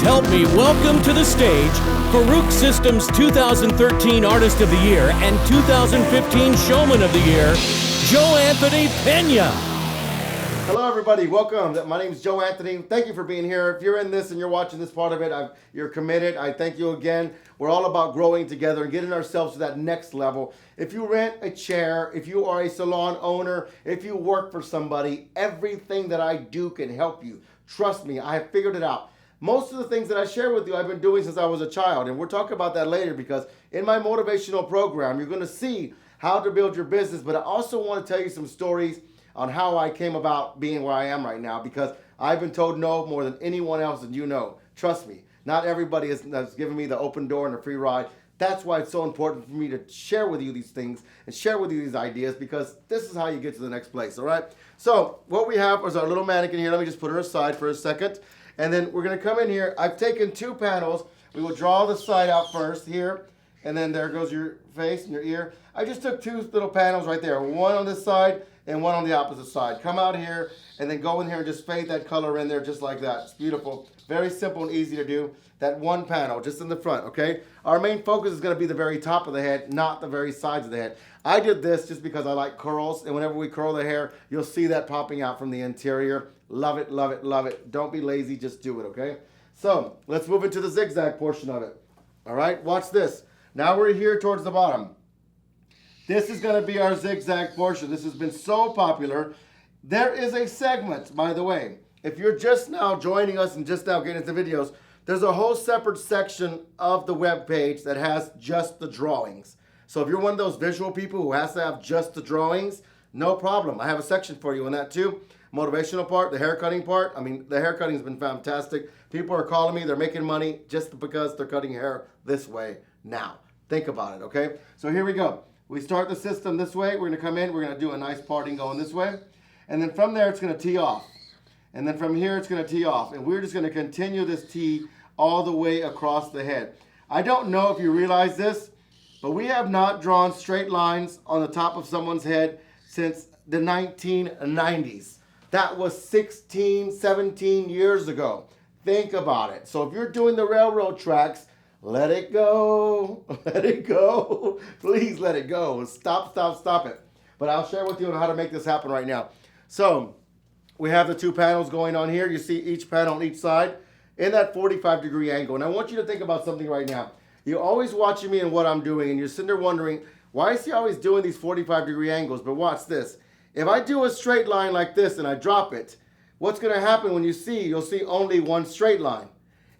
help me welcome to the stage Farouk Systems 2013 Artist of the Year and 2015 Showman of the Year, Joe Anthony Pena. Hello everybody, welcome. My name is Joe Anthony. Thank you for being here. If you're in this and you're watching this part of it, you're committed. I thank you again. We're all about growing together and getting ourselves to that next level. If you rent a chair, if you are a salon owner, if you work for somebody, everything that I do can help you. Trust me, I have figured it out. Most of the things that I share with you, I've been doing since I was a child, and we'll talk about that later because in my motivational program, you're going to see how to build your business, but I also want to tell you some stories on how I came about being where I am right now because I've been told no more than anyone else, and you know. Trust me, not everybody has given me the open door and a free ride. That's why it's so important for me to share with you these things and share with you these ideas because this is how you get to the next place, all right? So what we have is our little mannequin here. Let me just put her aside for a second. And then we're going to come in here. I've taken two panels. We will draw the side out first here. And then there goes your face and your ear. I just took two little panels right there. One on this side and one on the opposite side. Come out here and then go in here and just fade that color in there just like that. It's beautiful. Very simple and easy to do. That one panel just in the front, okay? Our main focus is going to be the very top of the head, not the very sides of the head. I did this just because I like curls, and whenever we curl the hair, you'll see that popping out from the interior. Love it, love it, love it. Don't be lazy, just do it, okay? So let's move into the zigzag portion of it. All right, watch this. Now we're here towards the bottom. This is going to be our zigzag portion. This has been so popular. There is a segment, by the way. If you're just now joining us and just now getting into videos, there's a whole separate section of the web page that has just the drawings. So if you're one of those visual people who has to have just the drawings, no problem. I have a section for you on that too. Motivational part, the hair cutting part. I mean, the hair cutting has been fantastic. People are calling me, they're making money just because they're cutting hair this way now. Think about it, okay? So here we go. We start the system this way. We're gonna come in, we're gonna do a nice parting going this way. And then from there, it's gonna tee off. And then from here, it's gonna tee off. And we're just gonna continue this tee all the way across the head. I don't know if you realize this, but we have not drawn straight lines on the top of someone's head since the 1990s. That was 16, 17 years ago. Think about it. So if you're doing the railroad tracks, let it go. Let it go. Please let it go. Stop, stop, stop it. But I'll share with you on how to make this happen right now. So we have the two panels going on here. You see each panel on each side in that 45-degree angle. And I want you to think about something right now. You're always watching me and what I'm doing, and you're sitting there wondering, why is he always doing these 45-degree angles? But watch this. If I do a straight line like this and I drop it, what's going to happen when you'll see only one straight line.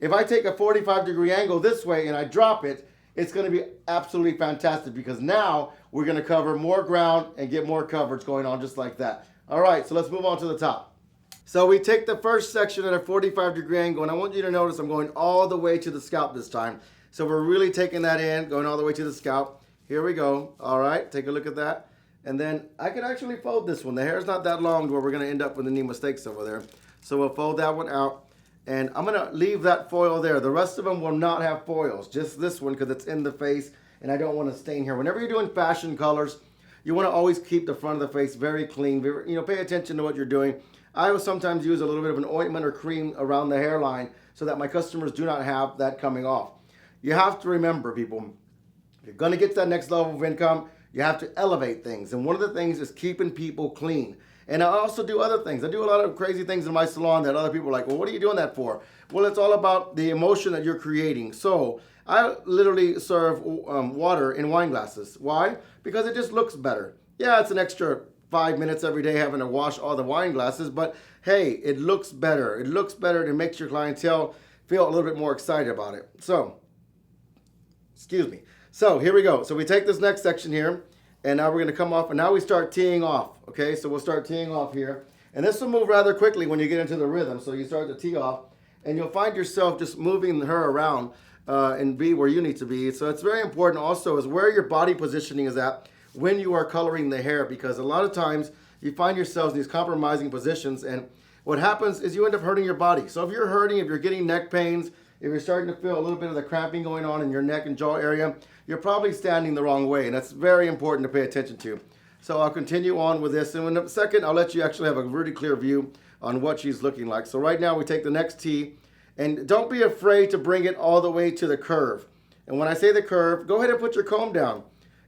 If I take a 45-degree angle this way and I drop it, it's going to be absolutely fantastic because now we're going to cover more ground and get more coverage going on just like that. All right, so let's move on to the top. So we take the first section at a 45-degree angle, and I want you to notice I'm going all the way to the scalp this time. So we're really taking that in, going all the way to the scalp. Here we go. All right, take a look at that. And then I can actually fold this one. The hair is not that long to where we're going to end up with any mistakes over there. So we'll fold that one out. And I'm going to leave that foil there. The rest of them will not have foils. Just this one because it's in the face and I don't want to stain here. Whenever you're doing fashion colors, you want to always keep the front of the face very clean. Pay attention to what you're doing. I will sometimes use a little bit of an ointment or cream around the hairline so that my customers do not have that coming off. You have to remember, people, if you're going to get to that next level of income, you have to elevate things. And one of the things is keeping people clean. And I also do other things. I do a lot of crazy things in my salon that other people are like, well, what are you doing that for? Well, it's all about the emotion that you're creating. So I literally serve water in wine glasses. Why? Because it just looks better. Yeah, it's an extra 5 minutes every day having to wash all the wine glasses, but hey, it looks better. It looks better. It makes your clientele feel a little bit more excited about it. So, excuse me. So here we go. So we take this next section here, and now we're going to come off, and now we start teeing off. Okay, so we'll start teeing off here. And this will move rather quickly when you get into the rhythm. So you start to tee off, and you'll find yourself just moving her around and be where you need to be. So it's very important also is where your body positioning is at when you are coloring the hair, because a lot of times you find yourselves in these compromising positions, and what happens is you end up hurting your body. So if you're hurting, if you're getting neck pains, if you're starting to feel a little bit of the cramping going on in your neck and jaw area, you're probably standing the wrong way, and that's very important to pay attention to. So I'll continue on with this, and in a second, I'll let you actually have a really clear view on what she's looking like. So right now, we take the next tee, And don't be afraid to bring it all the way to the curve. And when I say the curve, go ahead and put your comb down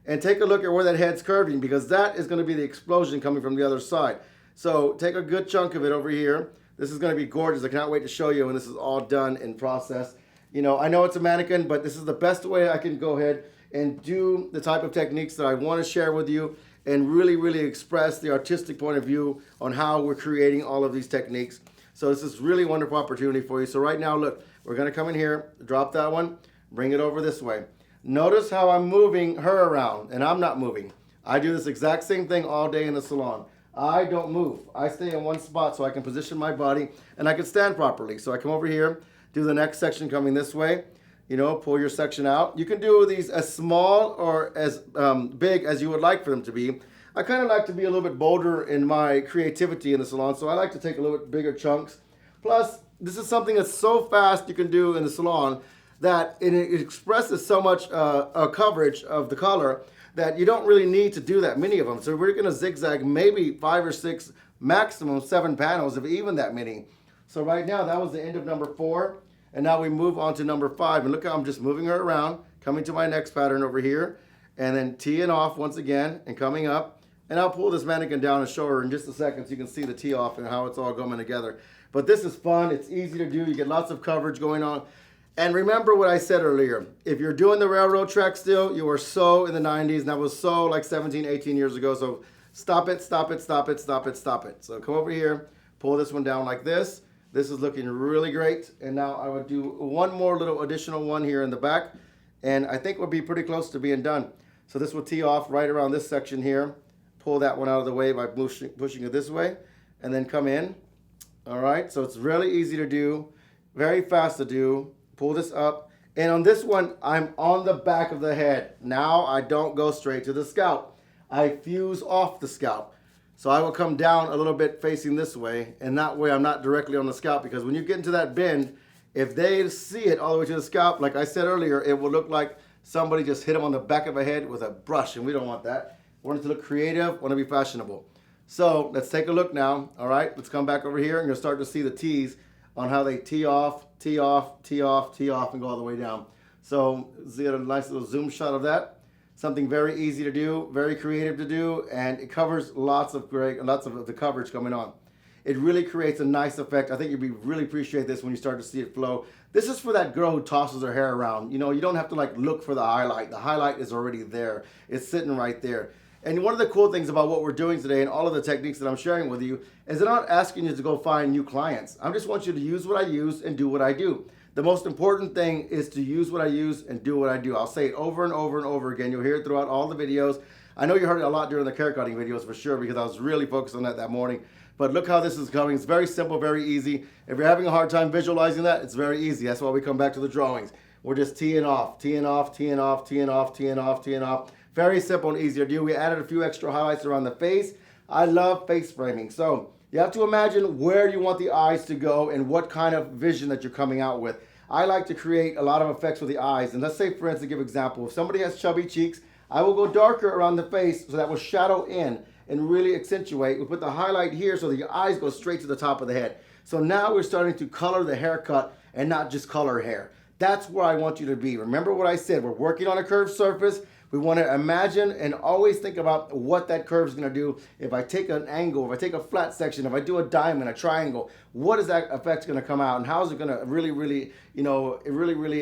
and take a look at where that head's curving, because that is going to be the explosion coming from the other side. So take a good chunk of it over here. This is going to be gorgeous. I cannot wait to show you when this is all done in process. You know, I know it's a mannequin, but this is the best way I can go ahead and do the type of techniques that I want to share with you and really, really express the artistic point of view on how we're creating all of these techniques. So this is really a wonderful opportunity for you. So right now, look, we're going to come in here, drop that one, bring it over this way. Notice how I'm moving her around, and I'm not moving. I do this exact same thing all day in the salon. I don't move. I stay in one spot so I can position my body and I can stand properly. So I come over here, do the next section coming this way. You know, pull your section out. You can do these as small or as big as you would like for them to be. I kind of like to be a little bit bolder in my creativity in the salon, so I like to take a little bit bigger chunks. Plus, this is something that's so fast you can do in the salon that it expresses so much coverage of the color that you don't really need to do that many of them. So we're going to zigzag maybe 5 or 6, maximum 7 panels, if even that many. So right now, that was the end of number 4. And now we move on to number 5. And look how I'm just moving her around, coming to my next pattern over here, and then teeing off once again and coming up. And I'll pull this mannequin down and show her in just a second so you can see the tee off and how it's all coming together. But this is fun. It's easy to do. You get lots of coverage going on. And remember what I said earlier. If you're doing the railroad track still, you are so in the 90s. And that was so like 17, 18 years ago. So stop it, stop it, stop it, stop it, stop it. So come over here, pull this one down like this. This is looking really great. And now I would do one more little additional one here in the back. And I think we'll be pretty close to being done. So this will tee off right around this section here. Pull that one out of the way by pushing it this way. And then come in. All right, so it's really easy to do. Very fast to do. Pull this up. And on this one, I'm on the back of the head. Now I don't go straight to the scalp. I fuse off the scalp. So I will come down a little bit facing this way, and that way I'm not directly on the scalp, because when you get into that bend, if they see it all the way to the scalp, like I said earlier, it will look like somebody just hit them on the back of a head with a brush, and we don't want that. We want it to look creative, want to be fashionable. So let's take a look now. All right, let's come back over here, and you'll start to see the tees on how they tee off, tee off, tee off, tee off, and go all the way down. So see a nice little zoom shot of that. Something very easy to do, very creative to do, and it covers lots of the coverage coming on. It really creates a nice effect. I think you'll really appreciate this when you start to see it flow. This is for that girl who tosses her hair around. You know, you don't have to like look for the highlight. The highlight is already there. It's sitting right there. And one of the cool things about what we're doing today and all of the techniques that I'm sharing with you is I'm not asking you to go find new clients. I just want you to use what I use and do what I do. The most important thing is to use what I use and do what I do. I'll say it over and over and over again. You'll hear it throughout all the videos. I know you heard it a lot during the hair cutting videos for sure, because I was really focused on that morning. But look how this is coming. It's very simple, very easy. If you're having a hard time visualizing that, it's very easy. That's why we come back to the drawings. We're just teeing off, teeing off, teeing off, teeing off, teeing off, teeing off. Very simple and easy to do. We added a few extra highlights around the face. I love face framing. So you have to imagine where you want the eyes to go and what kind of vision that you're coming out with. I like to create a lot of effects with the eyes. And let's say, for instance, give an example. If somebody has chubby cheeks, I will go darker around the face so that will shadow in and really accentuate. We'll put the highlight here so that your eyes go straight to the top of the head. So now we're starting to color the haircut and not just color hair. That's where I want you to be. Remember what I said. We're working on a curved surface. We want to imagine and always think about what that curve is going to do. If I take an angle, if I take a flat section, if I do a diamond, a triangle, what is that effect going to come out, and how is it going to really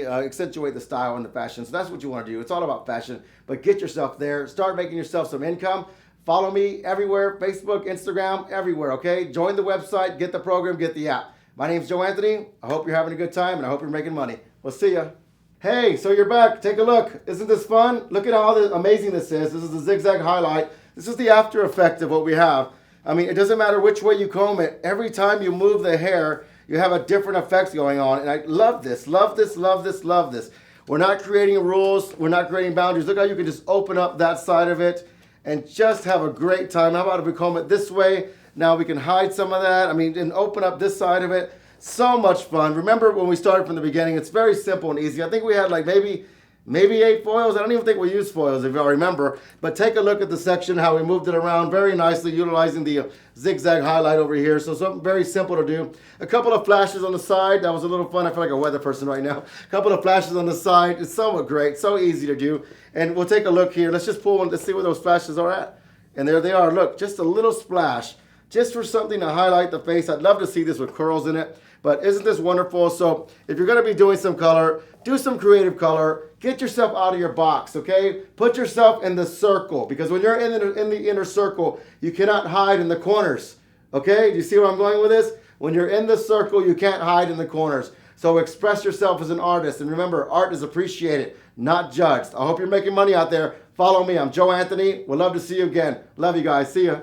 accentuate the style and the fashion? So that's what you want to do. It's all about fashion, but get yourself there. Start making yourself some income. Follow me everywhere, Facebook, Instagram, everywhere, okay? Join the website, get the program, get the app. My name's Joe Anthony. I hope you're having a good time, and I hope you're making money. We'll see ya. Hey, so you're back. Take a look. Isn't this fun? Look at how amazing this is. This is the zigzag highlight. This is the after effect of what we have. I mean, it doesn't matter which way you comb it. Every time you move the hair, you have a different effects going on. And I love this, love this, love this, love this. We're not creating rules. We're not creating boundaries. Look how you can just open up that side of it and just have a great time. How about if we comb it this way? Now we can hide some of that. I mean, and open up this side of it. So much fun. Remember when we started from the beginning, it's very simple and easy. I think we had like maybe maybe 8 foils. I don't even think we use foils if y'all remember. But take a look at the section, how we moved it around very nicely, utilizing the zigzag highlight over here. So something very simple to do. A couple of flashes on the side. That was a little fun. I feel like a weather person right now. A couple of flashes on the side. It's somewhat great. So easy to do. And we'll take a look here. Let's just pull one. Let's see where those flashes are at. And there they are. Look, just a little splash. Just for something to highlight the face. I'd love to see this with curls in it. But isn't this wonderful? So if you're going to be doing some color, do some creative color. Get yourself out of your box, okay? Put yourself in the circle. Because when you're in the inner circle, you cannot hide in the corners. Okay? Do you see where I'm going with this? When you're in the circle, you can't hide in the corners. So express yourself as an artist. And remember, art is appreciated, not judged. I hope you're making money out there. Follow me. I'm Joe Anthony. We'd love to see you again. Love you guys. See ya.